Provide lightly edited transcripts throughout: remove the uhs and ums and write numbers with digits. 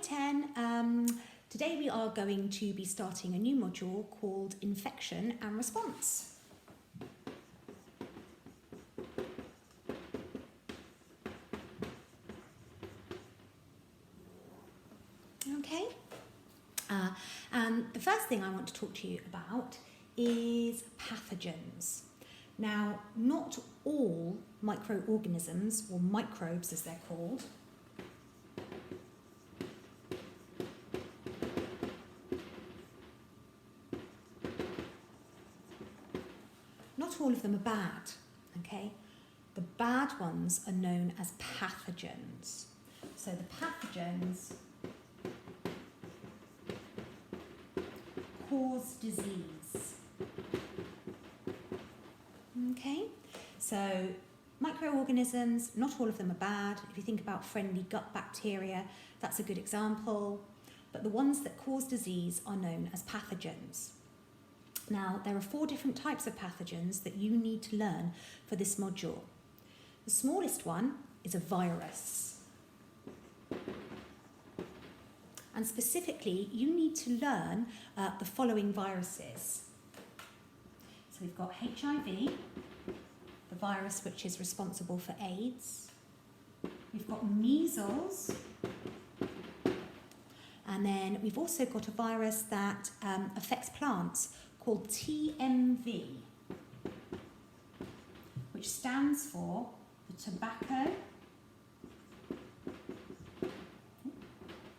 10. Today we are going to be starting a new module called Infection and Response. Okay, and the first thing I want to talk to you about is pathogens. Now, not all microorganisms, or microbes as they're called, not all of them are bad, okay? The bad ones are known as pathogens. So the pathogens cause disease. Okay, so microorganisms, not all of them are bad. If you think about friendly gut bacteria, that's a good example. But the ones that cause disease are known as pathogens. Now, there are 4 different types of pathogens that you need to learn for this module. The smallest one is a virus. And specifically, you need to learn the following viruses. So we've got HIV, the virus which is responsible for AIDS. We've got measles. And then we've also got a virus that affects plants called TMV, which stands for the tobacco,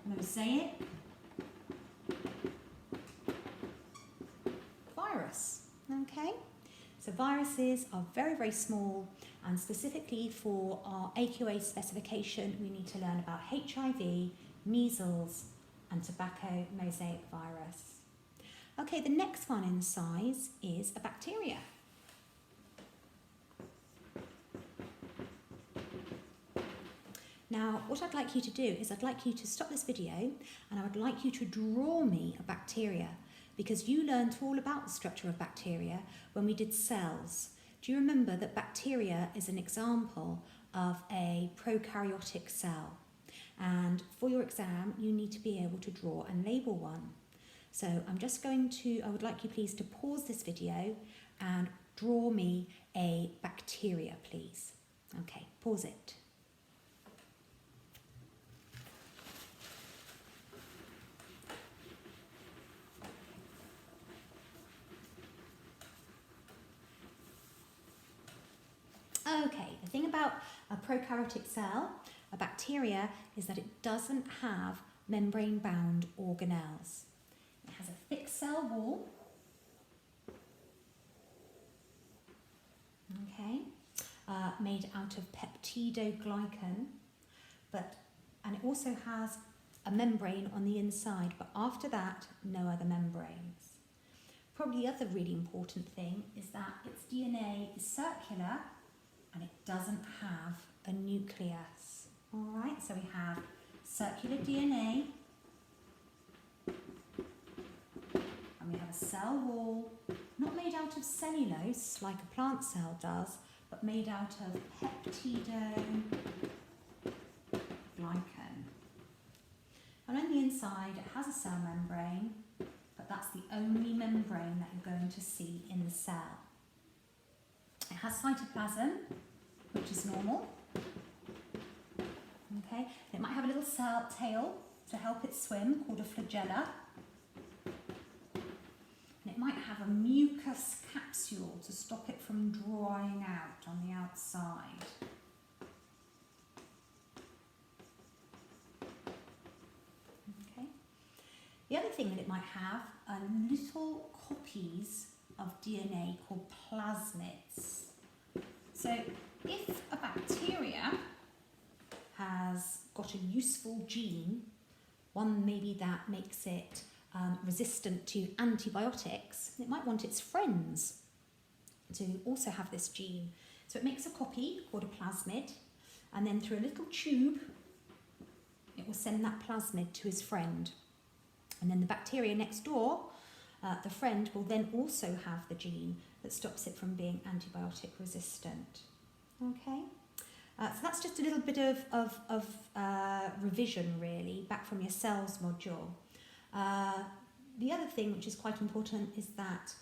mosaic virus. Okay, so viruses are very, very small, and specifically for our AQA specification, we need to learn about HIV, measles, and tobacco mosaic virus. Okay, the next one in size is a bacteria. Now, what I'd like you to do is I'd like you to stop this video and I would like you to draw me a bacteria, because you learned all about the structure of bacteria when we did cells. Do you remember that bacteria is an example of a prokaryotic cell? And for your exam, you need to be able to draw and label one. So I would like you please to pause this video and draw me a bacteria, please. Okay, pause it. Okay, the thing about a prokaryotic cell, a bacteria, is that it doesn't have membrane-bound organelles. It has a thick cell wall, okay, made out of peptidoglycan, and it also has a membrane on the inside, but after that, no other membranes. Probably the other really important thing is that its DNA is circular and it doesn't have a nucleus. All right, so we have circular DNA, and we have a cell wall, not made out of cellulose like a plant cell does, but made out of peptidoglycan. And on the inside, it has a cell membrane, but that's the only membrane that you're going to see in the cell. It has cytoplasm, which is normal. Okay, it might have a little cell tail to help it swim called a flagella. And it might have a mucus capsule to stop it from drying out on the outside. Okay. The other thing that it might have are little copies of DNA called plasmids. So if a bacteria has got a useful gene, one maybe that makes it resistant to antibiotics, it might want its friends to also have this gene. So it makes a copy called a plasmid, and then through a little tube, it will send that plasmid to his friend. And then the bacteria next door, the friend will then also have the gene that stops it from being antibiotic resistant. Okay, so that's just a little bit of revision really, back from your cells module. The other thing which is quite important is that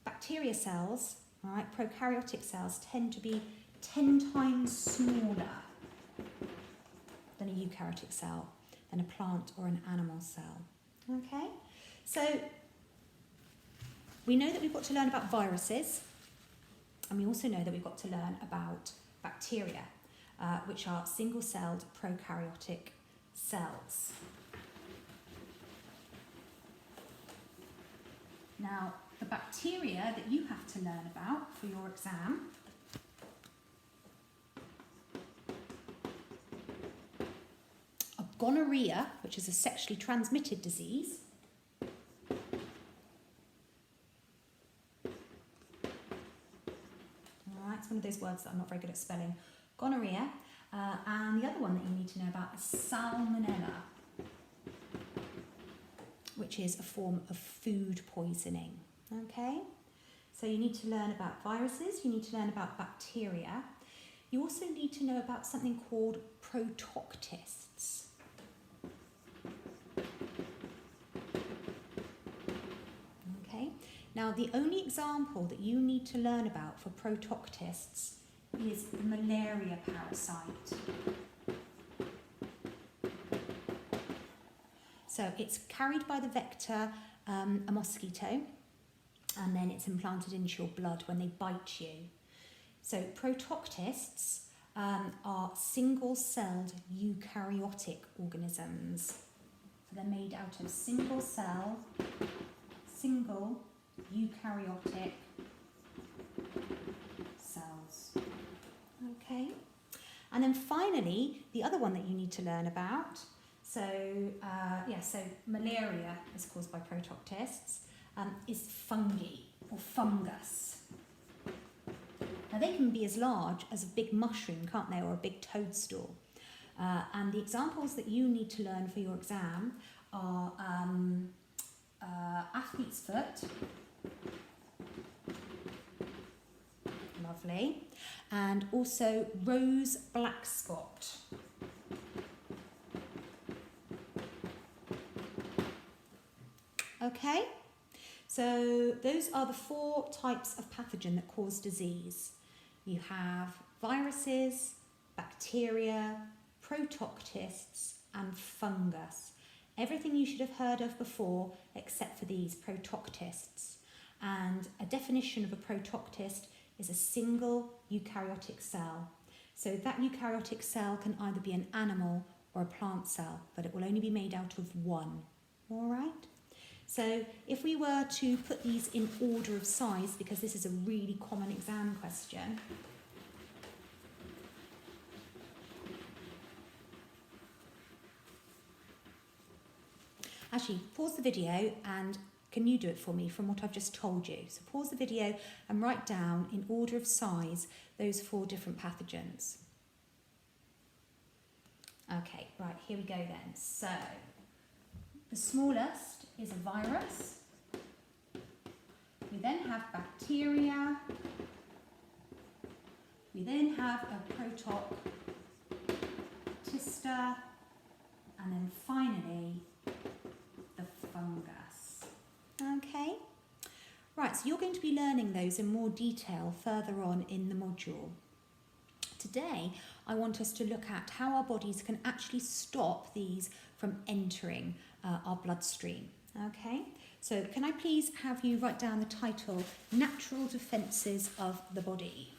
bacteria cells, all right, prokaryotic cells, tend to be 10 times smaller than a eukaryotic cell, than a plant or an animal cell. Okay, so we know that we've got to learn about viruses, and we also know that we've got to learn about bacteria, which are single-celled prokaryotic cells. Now, the bacteria that you have to learn about for your exam are gonorrhea, which is a sexually transmitted disease, it's one of those words that I'm not very good at spelling. Gonorrhea. And the other one that you need to know about is salmonella, which is a form of food poisoning. Okay? So you need to learn about viruses, you need to learn about bacteria. You also need to know about something called protoctists. Okay? Now, the only example that you need to learn about for protoctists is the malaria parasite. So it's carried by the vector, a mosquito, and then it's implanted into your blood when they bite you. So protoctists are single-celled eukaryotic organisms. So they're made out of single eukaryotic cells. Okay, and then finally, the other one that you need to learn about. So malaria is caused by protoctists. Is fungi or fungus. Now they can be as large as a big mushroom, can't they, or a big toadstool. And the examples that you need to learn for your exam are athlete's foot, lovely, and also rose black spot. Okay, so those are the 4 types of pathogen that cause disease. You have viruses, bacteria, protoctists, and fungus. Everything you should have heard of before except for these protoctists. And a definition of a protoctist is a single eukaryotic cell. So that eukaryotic cell can either be an animal or a plant cell, but it will only be made out of one. All right? So if we were to put these in order of size, because this is a really common exam question, actually pause the video and can you do it for me from what I've just told you? So pause the video and write down in order of size those 4 different pathogens. Okay, right, here we go then. So the smallest is a virus. We then have bacteria. We then have a protoctista, and then finally the fungus. Okay, right, so you're going to be learning those in more detail further on in the module. Today, I want us to look at how our bodies can actually stop these from entering our bloodstream. Okay, so can I please have you write down the title, Natural Defences of the Body?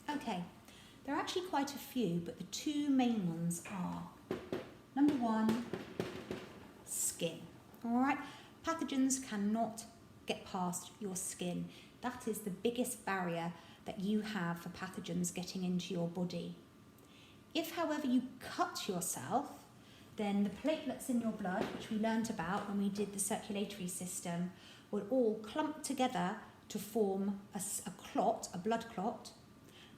Okay, there are actually quite a few, but the 2 main ones are, number 1, skin. All right, pathogens cannot get past your skin. That is the biggest barrier that you have for pathogens getting into your body. If, however, you cut yourself, then the platelets in your blood, which we learnt about when we did the circulatory system, will all clump together to form a clot, a blood clot,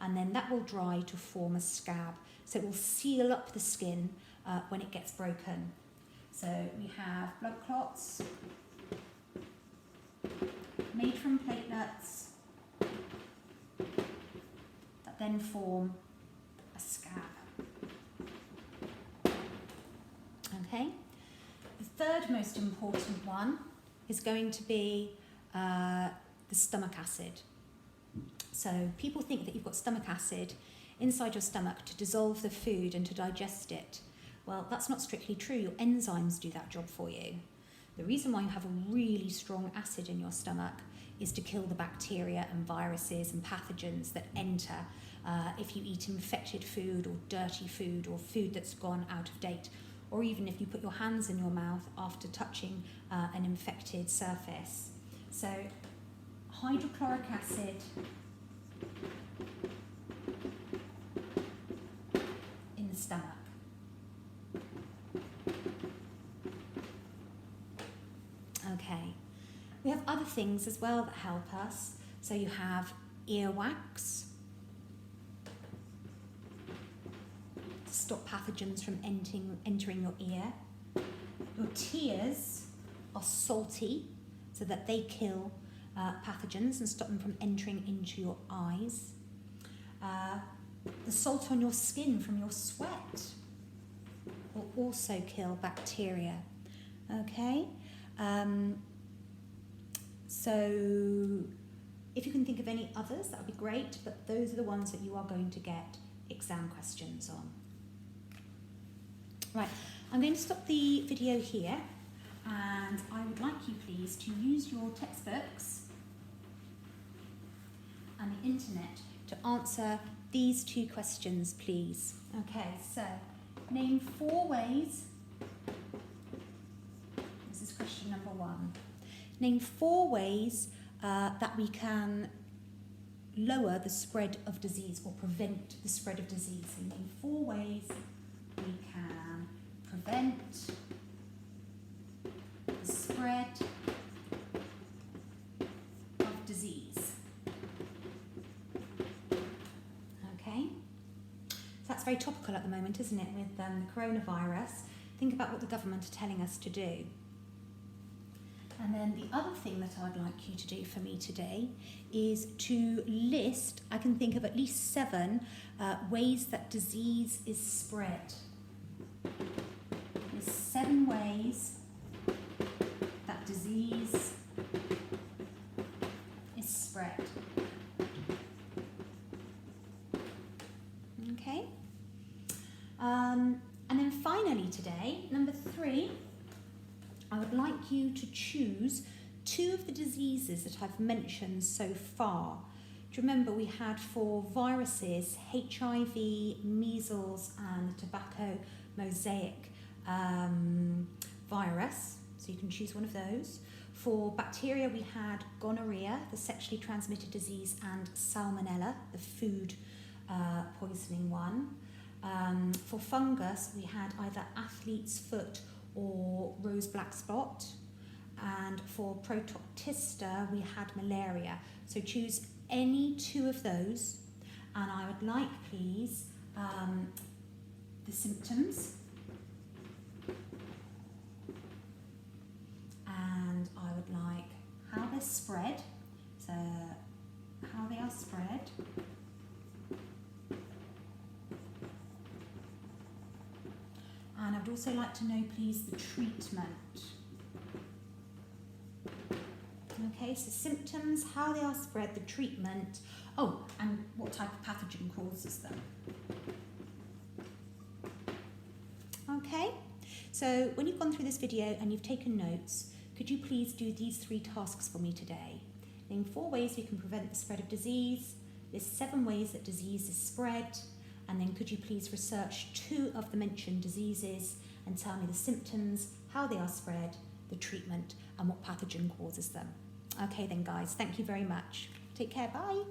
and then that will dry to form a scab. So it will seal up the skin when it gets broken. So we have blood clots made from platelets that then form a scab. Okay. The third most important one is going to be the stomach acid. So people think that you've got stomach acid inside your stomach to dissolve the food and to digest it. Well, that's not strictly true. Your enzymes do that job for you. The reason why you have a really strong acid in your stomach is to kill the bacteria and viruses and pathogens that enter if you eat infected food or dirty food or food that's gone out of date, or even if you put your hands in your mouth after touching an infected surface. So hydrochloric acid in the stomach. Okay, we have other things as well that help us. So you have earwax to stop pathogens from entering your ear. Your tears are salty so that they kill pathogens and stop them from entering into your eyes. The salt on your skin from your sweat will also kill bacteria. Okay? So if you can think of any others, that would be great, but those are the ones that you are going to get exam questions on. Right, I'm going to stop the video here, and I would like you please to use your textbooks and the internet to answer these two questions, please. Okay, so name 4 ways. This is question number 1. Name 4 ways that we can lower the spread of disease or prevent the spread of disease. So name 4 ways we can prevent the spread of disease. Okay, so that's very topical at the moment, isn't it, with the coronavirus? Think about what the government are telling us to do. And then the other thing that I'd like you to do for me today is to list, I can think of at least 7 ways that disease is spread. There's 7 ways that disease is spread. Okay? And then finally today, number 3, I would like you to choose 2 of the diseases that I've mentioned so far. Do you remember we had for viruses, HIV, measles and tobacco mosaic virus, so you can choose one of those. For bacteria we had gonorrhea, the sexually transmitted disease, and salmonella, the food poisoning one. For fungus we had either athlete's foot or rose black spot, and for protoctista we had malaria. So choose any 2 of those, and I would like please the symptoms, and I would like how they're spread, so how they are spread, and I'd also like to know, please, the treatment. Okay, so symptoms, how they are spread, the treatment, oh, and what type of pathogen causes them. Okay, so when you've gone through this video and you've taken notes, could you please do these 3 tasks for me today? Name 4 ways we can prevent the spread of disease, list 7 ways that disease is spread, and then could you please research 2 of the mentioned diseases and tell me the symptoms, how they are spread, the treatment, and what pathogen causes them. Okay then guys, thank you very much. Take care, bye.